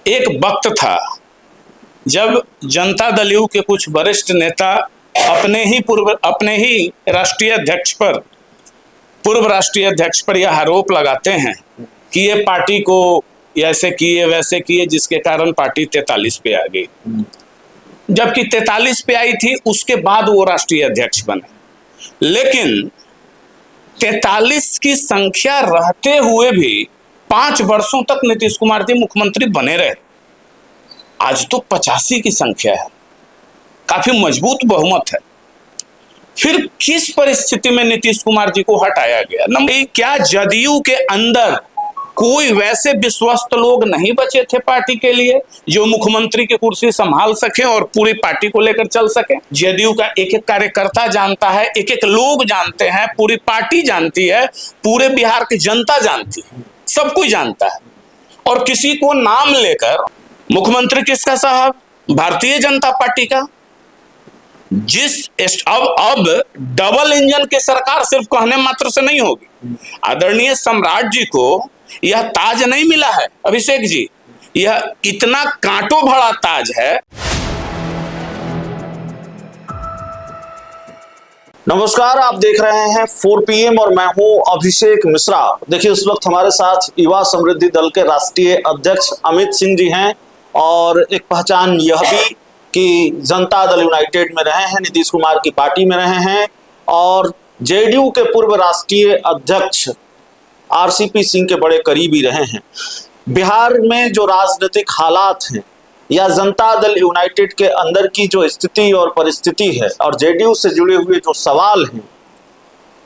एक वक्त था जब जनता दल यू के कुछ वरिष्ठ नेता अपने ही पूर्व राष्ट्रीय अध्यक्ष पर यह आरोप लगाते हैं कि ये पार्टी को ऐसे किए वैसे किए, जिसके कारण पार्टी 43 पे आ गई। जबकि 43 पे आई थी, उसके बाद वो राष्ट्रीय अध्यक्ष बने। लेकिन 43 की संख्या रहते हुए भी 5 वर्षों तक नीतीश कुमार जी मुख्यमंत्री बने रहे। आज तो 85 की संख्या है, काफी मजबूत बहुमत है। फिर किस परिस्थिति में नीतीश कुमार जी को हटाया गया? नंबर, क्या जदयू के अंदर कोई वैसे विश्वस्त लोग नहीं बचे थे पार्टी के लिए जो मुख्यमंत्री की कुर्सी संभाल सके और पूरी पार्टी को लेकर चल सके? जदयू का एक एक कार्यकर्ता जानता है, एक एक लोग जानते हैं, पूरी पार्टी जानती है, पूरे बिहार की जनता जानती है, सब कोई जानता है। और किसी को नाम लेकर मुख्यमंत्री किसका साहब? भारतीय जनता पार्टी का। अब डबल इंजन की सरकार सिर्फ कहने मात्र से नहीं होगी। आदरणीय सम्राट जी को यह ताज नहीं मिला है अभिषेक जी, यह इतना कांटों भरा ताज है। नमस्कार, आप देख रहे हैं 4 PM और मैं हूं अभिषेक मिश्रा। देखिए, इस वक्त हमारे साथ युवा समृद्धि दल के राष्ट्रीय अध्यक्ष अमित सिंह जी हैं और एक पहचान यह भी कि जनता दल यूनाइटेड में रहे हैं, नीतीश कुमार की पार्टी में रहे हैं और जेडीयू के पूर्व राष्ट्रीय अध्यक्ष RCP सिंह के बड़े करीबी रहे हैं। बिहार में जो राजनीतिक हालात हैं या जनता दल यूनाइटेड के अंदर की जो स्थिति और परिस्थिति है और जेडीयू से जुड़े हुए जो सवाल हैं,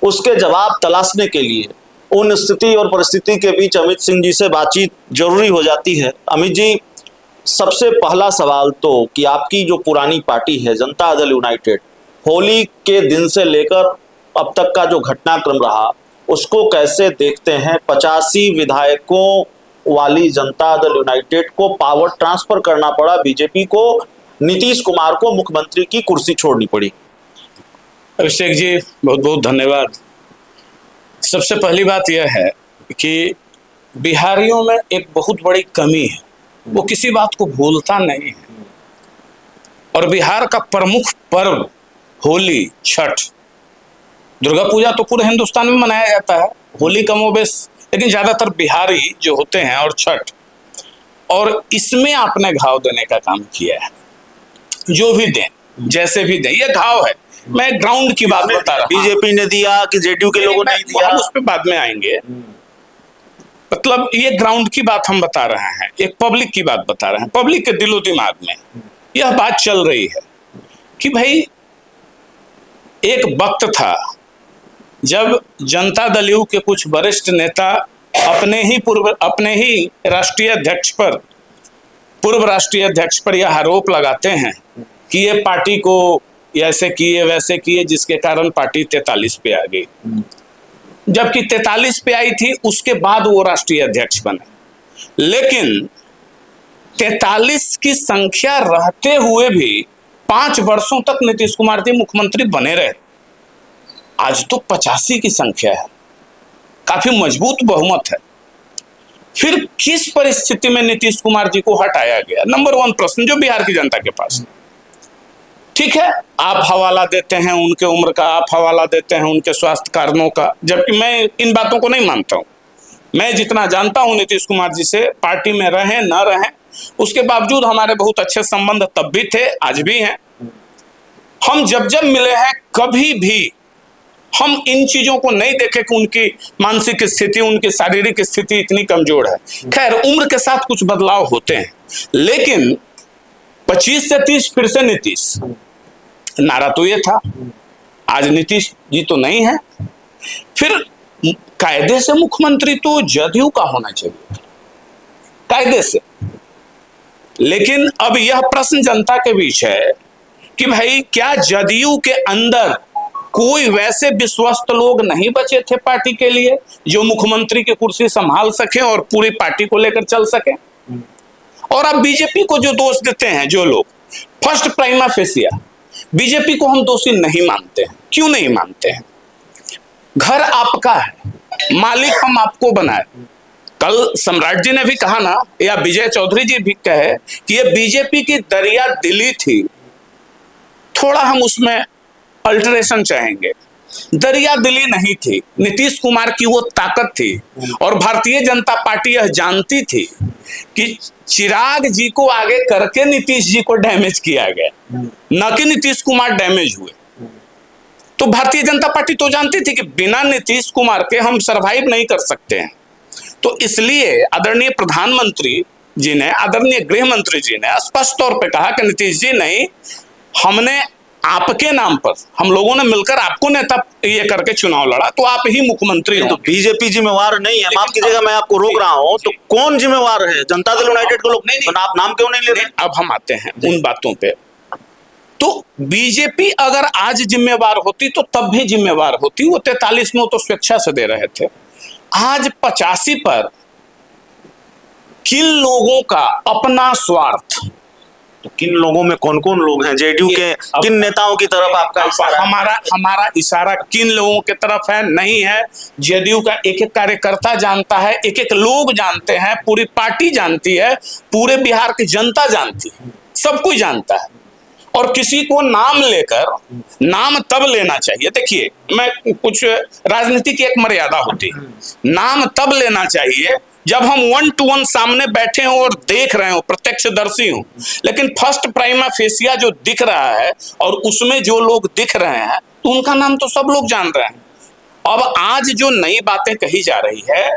उसके जवाब तलाशने के लिए उन स्थिति और परिस्थिति के बीच अमित सिंह जी से बातचीत जरूरी हो जाती है। अमित जी, सबसे पहला सवाल तो कि आपकी जो पुरानी पार्टी है जनता दल यूनाइटेड, होली के दिन से लेकर अब तक का जो घटनाक्रम रहा उसको कैसे देखते हैं? 85 विधायकों वाली जनता दल यूनाइटेड को पावर ट्रांसफर करना पड़ा बीजेपी को, नीतीश कुमार को मुख्यमंत्री की कुर्सी छोड़नी पड़ी। अभिषेक जी, बहुत बहुत धन्यवाद। सबसे पहली बात यह है कि बिहारियों में एक बहुत बड़ी कमी है, वो किसी बात को भूलता नहीं है। और बिहार का प्रमुख पर्व होली, छठ, दुर्गा पूजा तो पूरे हिंदुस्तान में मनाया जाता है, होली कमोबेश, लेकिन ज्यादातर बिहारी जो होते हैं और छठ, और इसमें आपने घाव देने का काम किया है। जो भी दें, जैसे भी दें, ये घाव है। मैं ग्राउंड की बात बता रहा हूं। बीजेपी ने दिया कि जेडीयू के लोगों ने दिया, हम उस पर बाद में आएंगे। मतलब ये ग्राउंड की बात हम बता रहे हैं, एक पब्लिक की बात बता रहे हैं। पब्लिक के दिलो दिमाग में यह बात चल रही है कि भाई एक वक्त था जब जनता दल यू के कुछ वरिष्ठ नेता अपने ही पूर्व राष्ट्रीय अध्यक्ष पर यह आरोप लगाते हैं कि ये पार्टी को ऐसे किए वैसे किए, जिसके कारण पार्टी 43 पे आ गई। जबकि 43 पे आई थी, उसके बाद वो राष्ट्रीय अध्यक्ष बने। लेकिन 43 की संख्या रहते हुए भी 5 वर्षों तक नीतीश कुमार जी मुख्यमंत्री बने रहे। आज तो 85 की संख्या है, काफी मजबूत बहुमत है। फिर किस परिस्थिति में नीतीश कुमार जी को हटाया गया? नंबर 1 प्रश्न जो बिहार की जनता के पास। ठीक है, आप हवाला देते हैं उनके उम्र का, आप हवाला देते हैं उनके स्वास्थ्य कारणों का, जबकि मैं इन बातों को नहीं मानता हूं। मैं जितना जानता हूं नीतीश कुमार जी से, पार्टी में रहें न रहें, उसके बावजूद हमारे बहुत अच्छे संबंध तब भी थे, आज भी हैं। हम जब जब मिले हैं, कभी भी हम इन चीजों को नहीं देखे कि उनकी मानसिक स्थिति, उनकी शारीरिक स्थिति इतनी कमजोर है। खैर, उम्र के साथ कुछ बदलाव होते हैं, लेकिन 25 से 30 फिर से नीतीश, नारा तो ये था। आज नीतीश जी तो नहीं है। फिर कायदे से मुख्यमंत्री तो जदयू का होना चाहिए, कायदे से। लेकिन अब यह प्रश्न जनता के बीच है कि भाई क्या जदयू के अंदर कोई वैसे विश्वस्त लोग नहीं बचे थे पार्टी के लिए जो मुख्यमंत्री की कुर्सी संभाल सके और पूरी पार्टी को लेकर चल सके? और अब बीजेपी को जो दोष देते हैं जो लोग, फर्स्ट प्राइमा फेसिया, बीजेपी को हम दोषी नहीं मानते हैं। क्यों नहीं मानते हैं? घर आपका है, मालिक हम आपको बनाए, कल सम्राट जी ने भी कहा ना, या विजय चौधरी जी भी कहे कि ये बीजेपी की दरिया दिली थी, थोड़ा हम उसमें अल्टरेशन चाहेंगे। दरिया दिली नहीं थी, नीतीश कुमार की वो ताकत थी, और भारतीय जनता पार्टी यह जानती थी कि चिराग जी को आगे करके नीतीश जी को डैमेज किया गया, न कि नीतीश कुमार डैमेज हुए। तो भारतीय जनता पार्टी तो जानती थी कि बिना नीतीश कुमार के हम सरवाइव नहीं कर सकते हैं। तो इसलिए आदरणीय प्रधानमंत्री जी ने, आदरणीय गृह मंत्री जी ने स्पष्ट तौर पे कहा कि नीतीश जी नहीं, हमने आपके नाम पर, हम लोगों ने मिलकर आपको नेता ये करके चुनाव लड़ा, तो आप ही मुख्यमंत्री हो। तो बीजेपी जिम्मेवार नहीं है, माफ कीजिएगा मैं आपको रोक रहा हूं, तो कौन जिम्मेवार है? जनता दल यूनाइटेड को लोग, आप नाम क्यों नहीं ले रहे? अब हम आते हैं उन बातों पे। तो बीजेपी अगर आज जिम्मेवार होती तो तब भी जिम्मेवार होती, वो 43 में तो स्वेच्छा से दे रहे थे। आज 85 पर किन लोगों का अपना स्वार्थ, तो किन लोगों में कौन कौन लोग हैं? जेडीयू के किन नेताओं की तरफ आपका इशारा? हमारा इशारा किन लोगों की तरफ है नहीं है, जेडीयू का एक एक कार्यकर्ता जानता है, एक एक लोग जानते हैं, पूरी पार्टी जानती है, पूरे बिहार की जनता जानती है, सब कोई जानता है। और किसी को नाम लेकर, नाम तब लेना चाहिए, देखिए मैं कुछ, राजनीति की एक मर्यादा होती है, नाम तब लेना चाहिए जब हम 1 to 1 सामने बैठे हों और देख रहे हो, प्रत्यक्षदर्शी हो। लेकिन फर्स्ट प्राइमा फेसिया जो दिख रहा है और उसमें जो लोग दिख रहे हैं, तो उनका नाम तो सब लोग जान रहे हैं। अब आज जो नई बातें कही जा रही है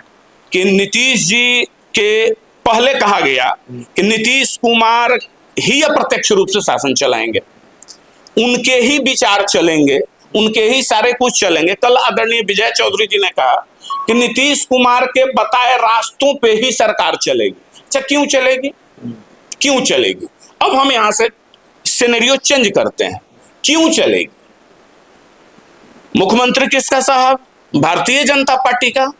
कि नीतीश जी के, पहले कहा गया कि नीतीश कुमार ही अप्रत्यक्ष रूप से शासन चलाएंगे, उनके ही विचार चलेंगे, उनके ही सारे कुछ चलेंगे। कल आदरणीय विजय चौधरी जी ने कहा कि नीतीश कुमार के बताए रास्तों पे ही सरकार चलेगी। अच्छा, क्यों चलेगी? क्यों चलेगी? अब हम यहां से सिनेरियो चेंज करते हैं, क्यों चलेगी? मुख्यमंत्री किसका साहब? भारतीय जनता पार्टी का।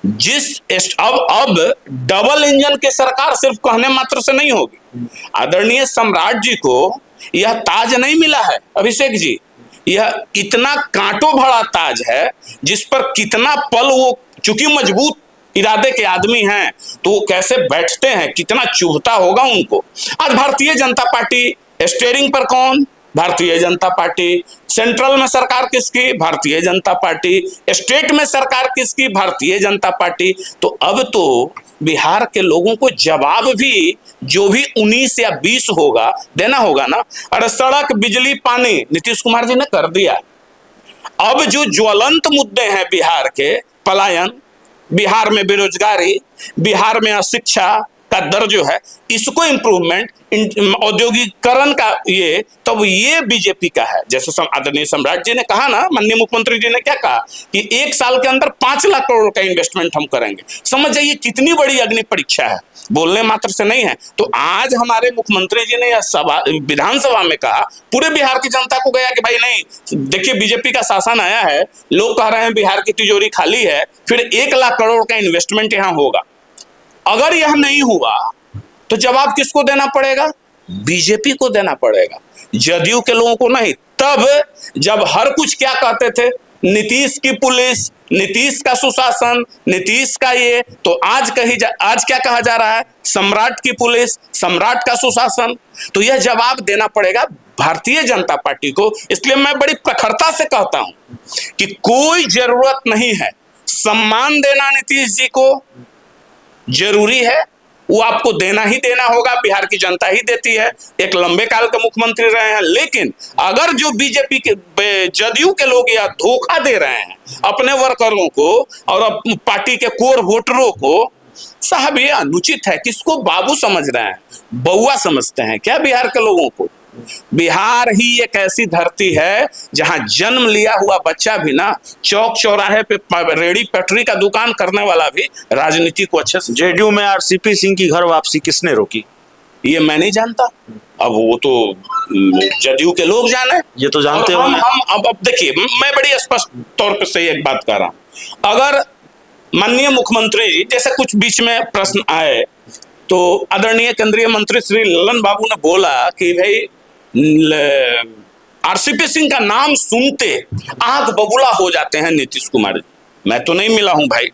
अब डबल इंजन की सरकार सिर्फ कहने मात्र से नहीं होगी। आदरणीय सम्राट जी को यह ताज नहीं मिला है अभिषेक जी, यह इतना कांटों भरा ताज है जिस पर कितना पल वो, चूंकि मजबूत इरादे के आदमी हैं तो वो कैसे बैठते हैं, कितना चुभता होगा उनको। आज भारतीय जनता पार्टी स्टीयरिंग पर कौन? भारतीय जनता पार्टी। सेंट्रल में सरकार किसकी? भारतीय जनता पार्टी। स्टेट में सरकार किसकी? भारतीय जनता पार्टी। तो अब तो बिहार के लोगों को जवाब भी, जो भी 19 या 20 होगा, देना होगा ना। अरे सड़क, बिजली, पानी नीतीश कुमार जी ने कर दिया। अब जो ज्वलंत मुद्दे हैं बिहार के, पलायन, बिहार में बेरोजगारी, बिहार में अशिक्षा का दर जो है, इसको इंप्रूवमेंट, औद्योगिकरण का, ये तब ये बीजेपी का है। जैसे आदरणीय सम्राट जी ने कहा ना, माननीय मुख्यमंत्री जी ने क्या कहा कि 1 साल के अंदर 5 लाख करोड़ का इन्वेस्टमेंट हम करेंगे। समझ जाइए कितनी बड़ी अग्नि परीक्षा है, बोलने मात्र से नहीं है। तो आज हमारे मुख्यमंत्री जी ने यह सभा, विधानसभा में कहा, पूरे बिहार की जनता को गया कि भाई नहीं, देखिए बीजेपी का शासन आया है, लोग कह रहे हैं बिहार की तिजोरी खाली है, फिर 1 लाख करोड़ का इन्वेस्टमेंट यहां होगा। अगर यह नहीं हुआ तो जवाब किसको देना पड़ेगा? बीजेपी को देना पड़ेगा, जदयू के लोगों को नहीं। तब जब हर कुछ क्या कहते थे, नीतीश की पुलिस, नीतीश का सुशासन, नीतीश का ये, तो आज क्या कहा जा रहा है? सम्राट की पुलिस, सम्राट का सुशासन। तो यह जवाब देना पड़ेगा भारतीय जनता पार्टी को। इसलिए मैं बड़ी प्रखरता से कहता हूं कि कोई जरूरत नहीं है, सम्मान देना नीतीश जी को जरूरी है, वो आपको देना ही देना होगा, बिहार की जनता ही देती है, एक लंबे काल के मुख्यमंत्री रहे हैं। लेकिन अगर जो बीजेपी के, जदयू के लोग या धोखा दे रहे हैं अपने वर्करों को और पार्टी के कोर वोटरों को, साहब ये अनुचित है। किसको बाबू समझ रहे हैं? बउआ समझते हैं क्या बिहार के लोगों को? बिहार ही एक ऐसी धरती है जहां जन्म लिया हुआ बच्चा भी ना, चौक चौराहे पे रेड़ी पटरी का दुकान करने वाला भी राजनीति को अच्छे से। जेडीयू में आरसीपी सिंह की घर वापसी किसने रोकी? ये मैं नहीं जानता, अब वो तो जदयू के लोग जाने, ये तो जानते हो। हम अब देखिए, मैं बड़ी स्पष्ट तौर पर से एक बात कर रहा हूं। अगर माननीय मुख्यमंत्री जी, जैसे कुछ बीच में प्रश्न आए तो आदरणीय केंद्रीय मंत्री श्री ललन बाबू ने बोला कि भाई आरसीपी सिंह का नाम सुनते आंख बबूला हो जाते हैं नीतीश कुमार जी। मैं तो नहीं मिला हूं भाई,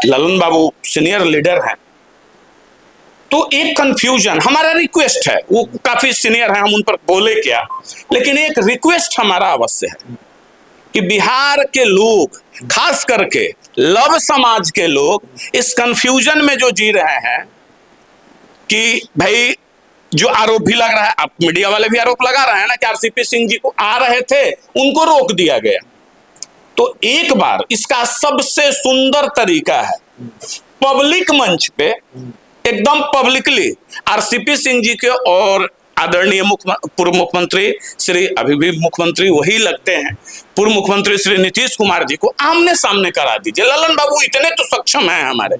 ललन बाबू सीनियर लीडर हैं, तो एक कंफ्यूजन, हमारा रिक्वेस्ट है, वो काफी सीनियर है, हम उन पर बोले क्या, लेकिन एक रिक्वेस्ट हमारा अवश्य है कि बिहार के लोग, खास करके लव समाज के लोग, इस कंफ्यूजन में जो जी रहे हैं कि भाई जो आरोप भी लग रहा है, अब मीडिया वाले भी आरोप लगा रहे हैं ना कि आरसीपी सिंह जी को आ रहे थे, उनको रोक दिया गया। तो एक बार इसका सबसे सुंदर तरीका है, पब्लिक मंच पे एकदम पब्लिकली आरसीपी सिंह जी के और आदरणीय पूर्व मुख्यमंत्री श्री, अभी भी मुख्यमंत्री वही लगते हैं, पूर्व मुख्यमंत्री श्री नीतीश कुमार जी को आमने सामने करा दीजिए। ललन बाबू इतने तो सक्षम हैं हमारे।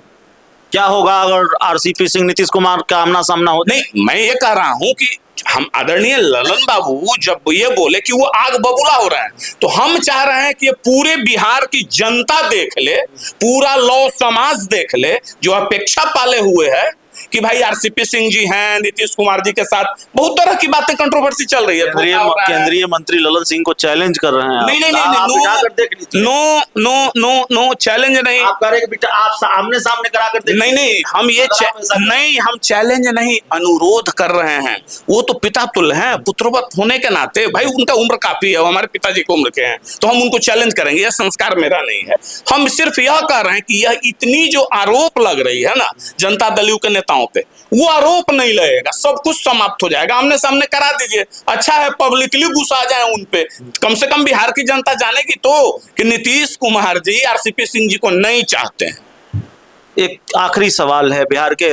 क्या होगा अगर आरसीपी सिंह नीतीश कुमार का आमना सामना हो? नहीं, मैं ये कह रहा हूं कि हम आदरणीय ललन बाबू जब ये बोले कि वो आग बबूला हो रहे हैं, तो हम चाह रहे हैं कि ये पूरे बिहार की जनता देख ले, पूरा लौ समाज देख ले, जो अपेक्षा पाले हुए है कि भाई आरसीपी सिंह जी हैं, नीतीश कुमार जी के साथ बहुत तरह की बातें, कंट्रोवर्सी चल रही है। केंद्रीय मंत्री ललन सिंह को चैलेंज कर रहे हैं। नहीं नहीं नहीं, नो चैलेंज नहीं। आप करें बेटा, आप आमने सामने करा कर नहीं नहीं, हम ये नहीं, हम चैलेंज नहीं, अनुरोध कर रहे हैं। वो तो पिता तुल्य हैं, पुत्रवत होने के नाते, भाई उनका उम्र काफी है, वो हमारे पिताजी की उम्र के हैं, तो हम उनको चैलेंज करेंगे, यह संस्कार मेरा नहीं है। हम सिर्फ यह कह रहे हैं कि यह इतनी जो आरोप लग रही है ना जनता दल के नेताओं पे, वो आरोप नहीं लगेगा, सब कुछ समाप्त हो जाएगा, आमने सामने करा दीजिए। अच्छा है पब्लिकली गुस्सा जाए उन पे, कम से कम बिहार की जनता जानेगी तो कि नीतीश कुमार जी आरसीपी सिंह जी को नहीं चाहते हैं। एक आखिरी सवाल है, बिहार के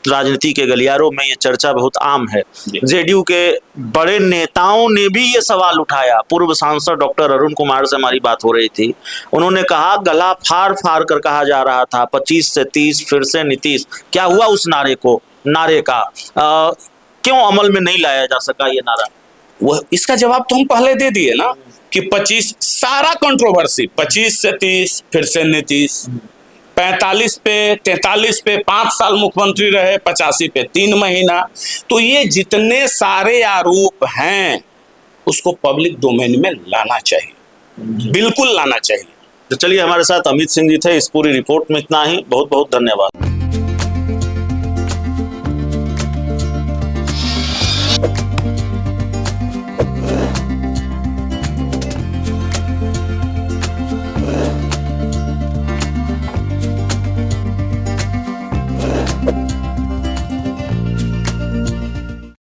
राजनीति के गलियारों में ये चर्चा बहुत आम है, जेडीयू के बड़े नेताओं ने भी ये सवाल उठाया। पूर्व सांसद डॉक्टर अरुण कुमार से हमारी बात हो रही थी, उन्होंने कहा गला फाड़ फाड़ कर कहा जा रहा था 25 से 30 फिर से नीतीश। क्या हुआ उस नारे का क्यों अमल में नहीं लाया जा सका ये नारा? वह इसका जवाब तो हम पहले दे दिए ना कि 25 सारा कंट्रोवर्सी, 25 से 30 फिर से नीतीश, 45 पे 43 पे 5 साल मुख्यमंत्री रहे, 85 पे 3 महीना, तो ये जितने सारे आरोप हैं उसको पब्लिक डोमेन में लाना चाहिए, बिल्कुल लाना चाहिए। तो चलिए, हमारे साथ अमित सिंह जी थे। इस पूरी रिपोर्ट में इतना ही। बहुत बहुत धन्यवाद।